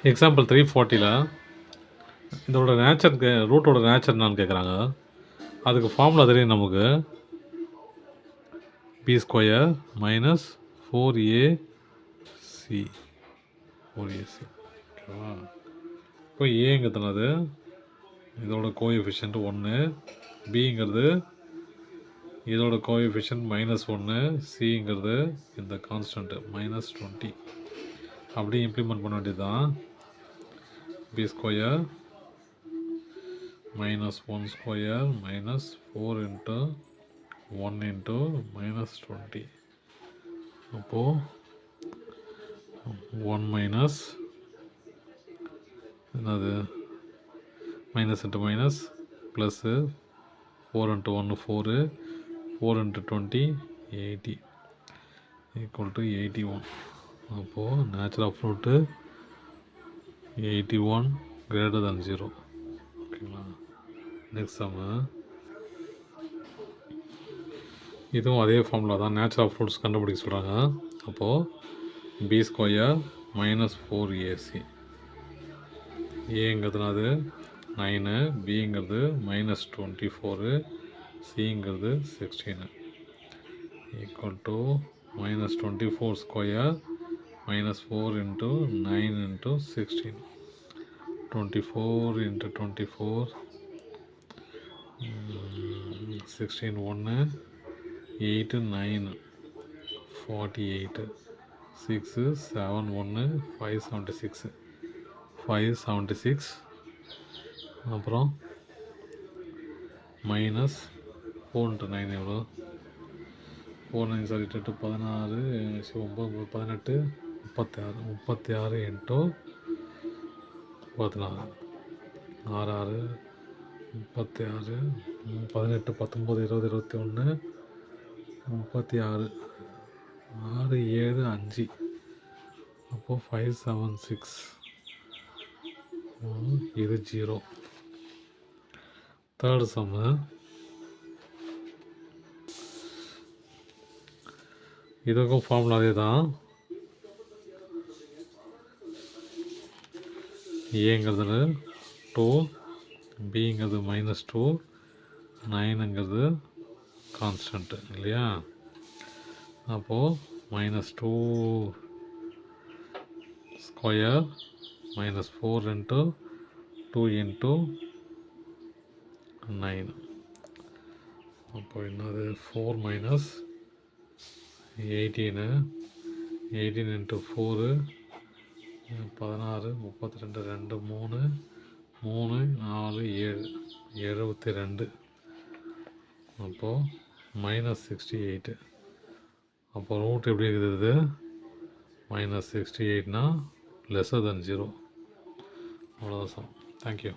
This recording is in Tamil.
எக்ஸாம்பிள் 340ல் இதோட நேச்சருக்கு ரூட்டோட நேச்சர் என்னான்னு கேட்குறாங்க. அதுக்கு ஃபார்முலா தெரியும் நமக்கு. b² minus 4ac 4ac. ஓகேவா? இப்போ ஏங்கிறதுனது இதோட கோஎஃபிஷியன்ட் 1, பிங்கிறது இதோட கோஎஃபிஷியன்ட் -1, சிங்கிறது இந்த கான்ஸ்டன்ட்டு -20. அப்படியே இம்ப்ளிமெண்ட் பண்ண வேண்டியது தான். b² -1² minus 4 into 1 into -20. அப்போது 1 மைனஸ் என்னது minus into minus plus 4 into 1 4, 4 into 20 80 equal to 81. அப்போது natural of root 81 greater than 0. ஓகேங்களா? Next sum. இதுவும் அதே ஃபார்முலா தான். நேச்சுரல் ஆஃப் ரூட்ஸ் கண்டுபிடிக்க சொல்கிறாங்க. அப்போது b² minus 4ac. ஏங்கிறதுனாது 9, பிங்கிறது -24, சிங்கிறது 16 equal to -24² minus 4 into 9 into 16. 24 into 24 16 1 8 9 48 6 7 1 576 576. அப்புறம் மைனஸ் 4 into 9 எவ்வளோ? 4 9 சாரி 8 16 9 18 36 இன்ட்டு 14 6 36 18 19 20 21 36 6 7 5. அப்போது 576. இது 0. தேர்டு சம்மு. இதுக்கும் ஃபார்முலா அதே தான். ஏங்கிறது 2, பிங்கிறது -2, 9ங்கிறது கான்ஸ்டன்ட்டு இல்லையா? அப்போது -2² -4 into 2 into 9. அப்போ என்னது 4 minus 18 18 into 4 16 32 2 3 3 4 7 72. அப்போது -68. அப்போ ரூட் எப்படி இருக்குது? -68னா லெஸ்ஸர் தென் 0. அவ்வளோதான் சார். தேங்க்யூ.